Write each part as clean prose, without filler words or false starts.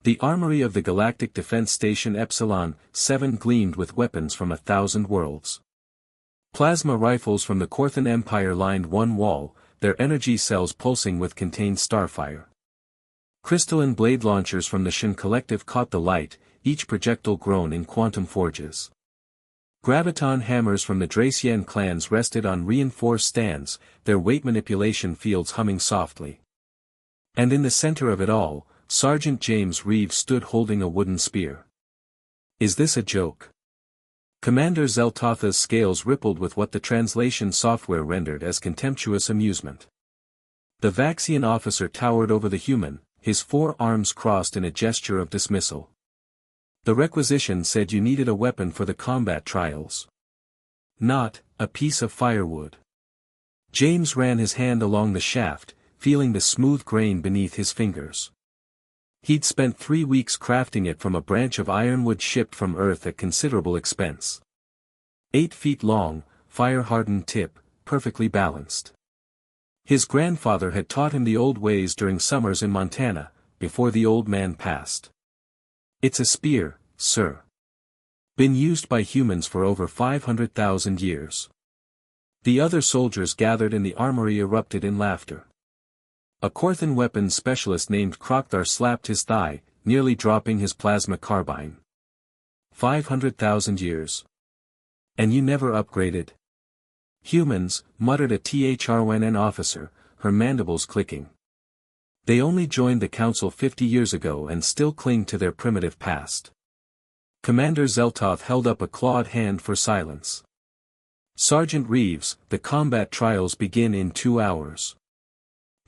The armory of the Galactic Defense Station Epsilon 7 gleamed with weapons from 1,000 worlds. Plasma rifles from the Korthan Empire lined one wall, their energy cells pulsing with contained starfire. Crystalline blade launchers from the Shin Collective caught the light, each projectile grown in quantum forges. Graviton hammers from the Dracian clans rested on reinforced stands, their weight manipulation fields humming softly. And in the center of it all, Sergeant James Reeves stood holding a wooden spear. Is this a joke? Commander Zeltotha's scales rippled with what the translation software rendered as contemptuous amusement. The Vaxian officer towered over the human, his 4 arms crossed in a gesture of dismissal. The requisition said you needed a weapon for the combat trials. Not a piece of firewood. James ran his hand along the shaft, feeling the smooth grain beneath his fingers. He'd spent 3 weeks crafting it from a branch of ironwood shipped from Earth at considerable expense. 8 feet long, fire-hardened tip, perfectly balanced. His grandfather had taught him the old ways during summers in Montana, before the old man passed. It's a spear, sir. Been used by humans for over 500,000 years. The other soldiers gathered in the armory erupted in laughter. A Korthan weapons specialist named Krokthar slapped his thigh, nearly dropping his plasma carbine. 500,000 years. And you never upgraded? Humans, muttered a THRNN officer, her mandibles clicking. They only joined the council 50 years ago and still cling to their primitive past. Commander Zeltoth held up a clawed hand for silence. Sergeant Reeves, the combat trials begin in 2 hours.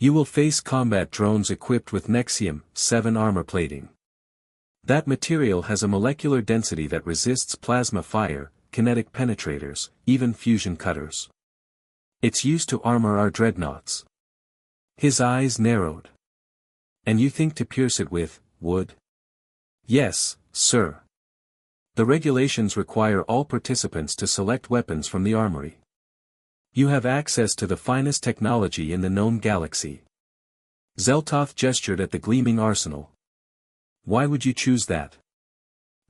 You will face combat drones equipped with Nexium 7 armor plating. That material has a molecular density that resists plasma fire, kinetic penetrators, even fusion cutters. It's used to armor our dreadnoughts. His eyes narrowed. And you think to pierce it with wood? Yes, sir. The regulations require all participants to select weapons from the armory. You have access to the finest technology in the known galaxy. Zeltoth gestured at the gleaming arsenal. Why would you choose that?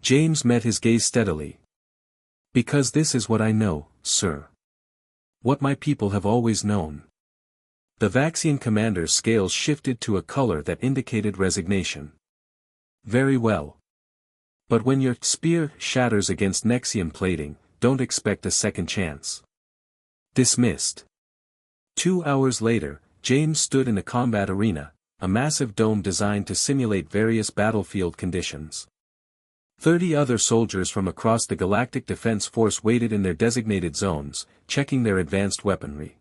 James met his gaze steadily. Because this is what I know, sir. What my people have always known. The Vaxian commander's scales shifted to a color that indicated resignation. Very well. But when your spear shatters against Nexium plating, don't expect a second chance. Dismissed. 2 hours later, James stood in a combat arena, a massive dome designed to simulate various battlefield conditions. 30 other soldiers from across the Galactic Defense Force waited in their designated zones, checking their advanced weaponry.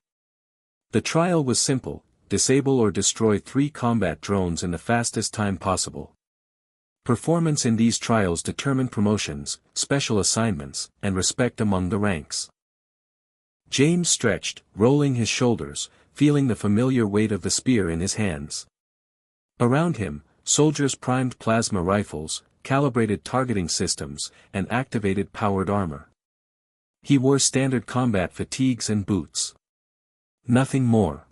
The trial was simple: disable or destroy 3 combat drones in the fastest time possible. Performance in these trials determined promotions, special assignments, and respect among the ranks. James stretched, rolling his shoulders, feeling the familiar weight of the spear in his hands. Around him, soldiers primed plasma rifles, calibrated targeting systems, and activated powered armor. He wore standard combat fatigues and boots. Nothing more.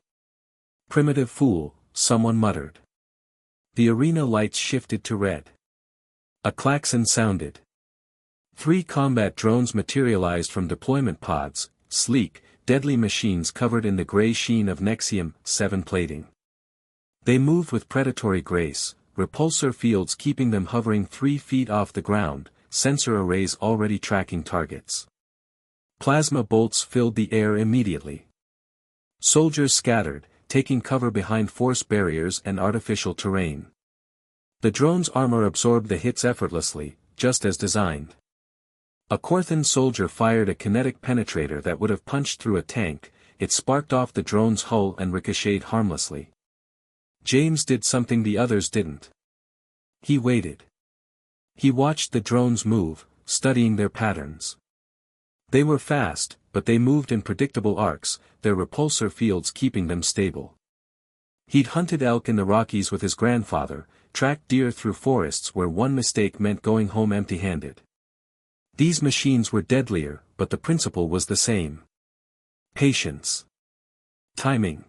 Primitive fool, someone muttered. The arena lights shifted to red. A klaxon sounded. 3 combat drones materialized from deployment pods, sleek, deadly machines covered in the gray sheen of Nexium 7 plating. They moved with predatory grace, repulsor fields keeping them hovering 3 feet off the ground, sensor arrays already tracking targets. Plasma bolts filled the air immediately. Soldiers scattered, taking cover behind force barriers and artificial terrain. The drone's armor absorbed the hits effortlessly, just as designed. A Korthan soldier fired a kinetic penetrator that would have punched through a tank. It sparked off the drone's hull and ricocheted harmlessly. James did something the others didn't. He waited. He watched the drones move, studying their patterns. They were fast, but they moved in predictable arcs, their repulsor fields keeping them stable. He'd hunted elk in the Rockies with his grandfather, tracked deer through forests where one mistake meant going home empty-handed. These machines were deadlier, but the principle was the same. Patience. Timing.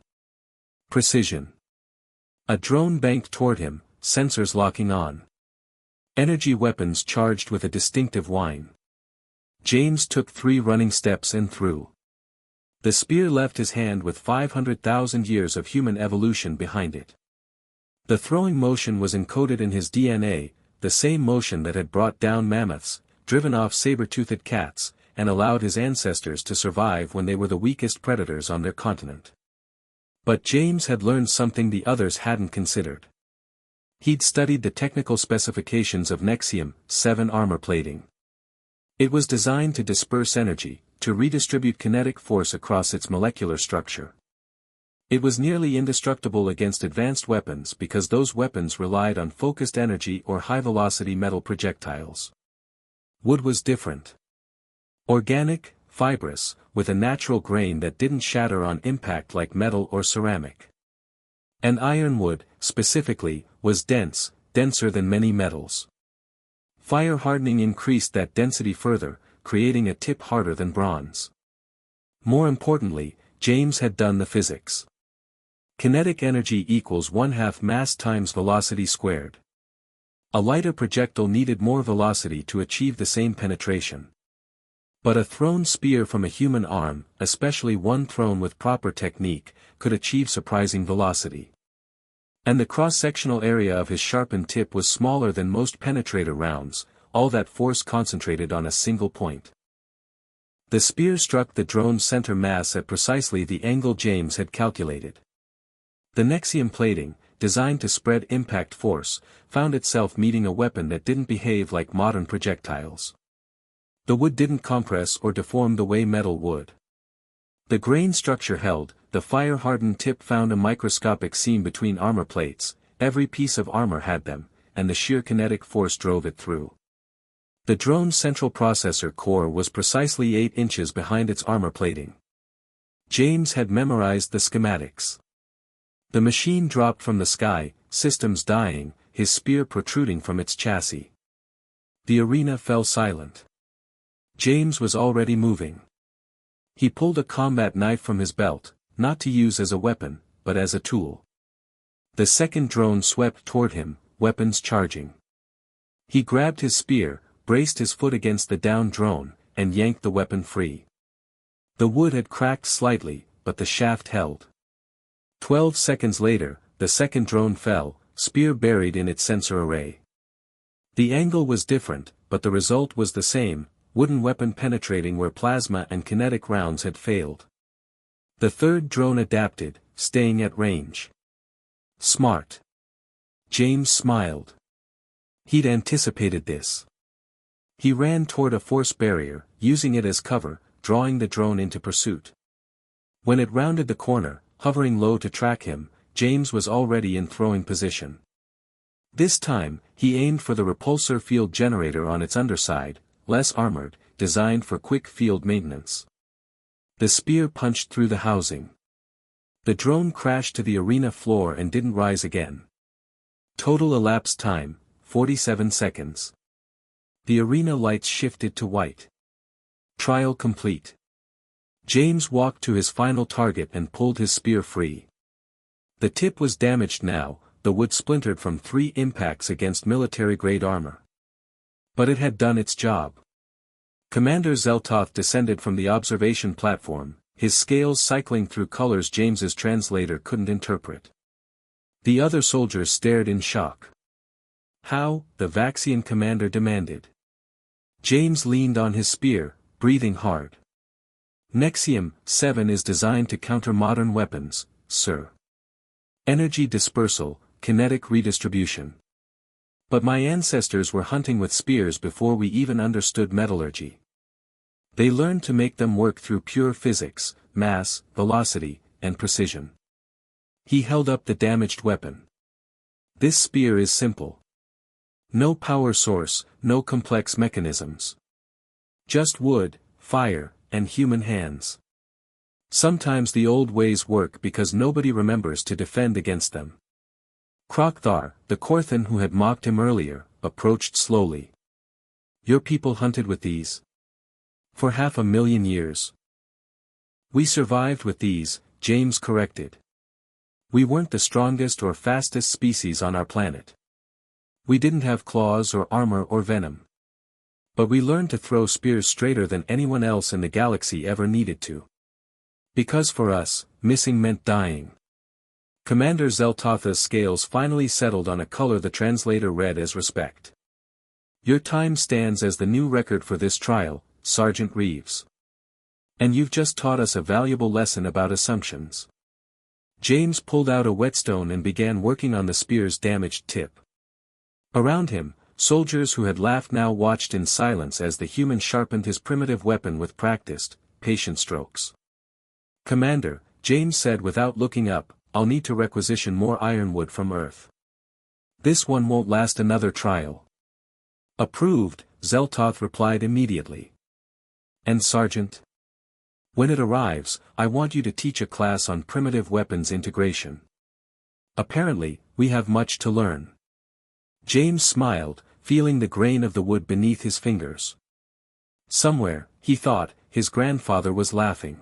Precision. A drone banked toward him, sensors locking on. Energy weapons charged with a distinctive whine. James took 3 running steps and threw. The spear left his hand with 500,000 years of human evolution behind it. The throwing motion was encoded in his DNA, the same motion that had brought down mammoths, driven off saber-toothed cats, and allowed his ancestors to survive when they were the weakest predators on their continent. But James had learned something the others hadn't considered. He'd studied the technical specifications of Nexium-7 armor plating. It was designed to disperse energy, to redistribute kinetic force across its molecular structure. It was nearly indestructible against advanced weapons because those weapons relied on focused energy or high-velocity metal projectiles. Wood was different. Organic, fibrous, with a natural grain that didn't shatter on impact like metal or ceramic. And ironwood, specifically, was dense, denser than many metals. Fire hardening increased that density further, creating a tip harder than bronze. More importantly, James had done the physics. Kinetic energy equals 1/2 mass times velocity squared. A lighter projectile needed more velocity to achieve the same penetration. But a thrown spear from a human arm, especially one thrown with proper technique, could achieve surprising velocity. And the cross-sectional area of his sharpened tip was smaller than most penetrator rounds, all that force concentrated on a single point. The spear struck the drone's center mass at precisely the angle James had calculated. The Nexium plating, designed to spread impact force, found itself meeting a weapon that didn't behave like modern projectiles. The wood didn't compress or deform the way metal would. The grain structure held, the fire-hardened tip found a microscopic seam between armor plates, every piece of armor had them, and the sheer kinetic force drove it through. The drone's central processor core was precisely 8 inches behind its armor plating. James had memorized the schematics. The machine dropped from the sky, systems dying, his spear protruding from its chassis. The arena fell silent. James was already moving. He pulled a combat knife from his belt, not to use as a weapon, but as a tool. The second drone swept toward him, weapons charging. He grabbed his spear, braced his foot against the downed drone, and yanked the weapon free. The wood had cracked slightly, but the shaft held. 12 seconds later, the second drone fell, spear buried in its sensor array. The angle was different, but the result was the same, wooden weapon penetrating where plasma and kinetic rounds had failed. The third drone adapted, staying at range. Smart. James smiled. He'd anticipated this. He ran toward a force barrier, using it as cover, drawing the drone into pursuit. When it rounded the corner, hovering low to track him, James was already in throwing position. This time, he aimed for the repulsor field generator on its underside, less armored, designed for quick field maintenance. The spear punched through the housing. The drone crashed to the arena floor and didn't rise again. Total elapsed time, 47 seconds. The arena lights shifted to white. Trial complete. James walked to his final target and pulled his spear free. The tip was damaged now, the wood splintered from 3 impacts against military-grade armor. But it had done its job. Commander Zeltoth descended from the observation platform, his scales cycling through colors James's translator couldn't interpret. The other soldiers stared in shock. How? The Vaxian commander demanded. James leaned on his spear, breathing hard. Nexium-7 is designed to counter modern weapons, sir. Energy dispersal, kinetic redistribution. But my ancestors were hunting with spears before we even understood metallurgy. They learned to make them work through pure physics, mass, velocity, and precision. He held up the damaged weapon. This spear is simple. No power source, no complex mechanisms. Just wood, fire, and human hands. Sometimes the old ways work because nobody remembers to defend against them. Krokthar, the Korthan who had mocked him earlier, approached slowly. Your people hunted with these? For 500,000 years. We survived with these, James corrected. We weren't the strongest or fastest species on our planet. We didn't have claws or armor or venom. But we learned to throw spears straighter than anyone else in the galaxy ever needed to. Because for us, missing meant dying. Commander Zeltotha's scales finally settled on a color the translator read as respect. Your time stands as the new record for this trial, Sergeant Reeves. And you've just taught us a valuable lesson about assumptions. James pulled out a whetstone and began working on the spear's damaged tip. Around him, soldiers who had laughed now watched in silence as the human sharpened his primitive weapon with practiced, patient strokes. Commander, James said without looking up, I'll need to requisition more ironwood from Earth. This one won't last another trial. Approved, Zeltoth replied immediately. And Sergeant? When it arrives, I want you to teach a class on primitive weapons integration. Apparently, we have much to learn. James smiled, feeling the grain of the wood beneath his fingers. Somewhere, he thought, his grandfather was laughing.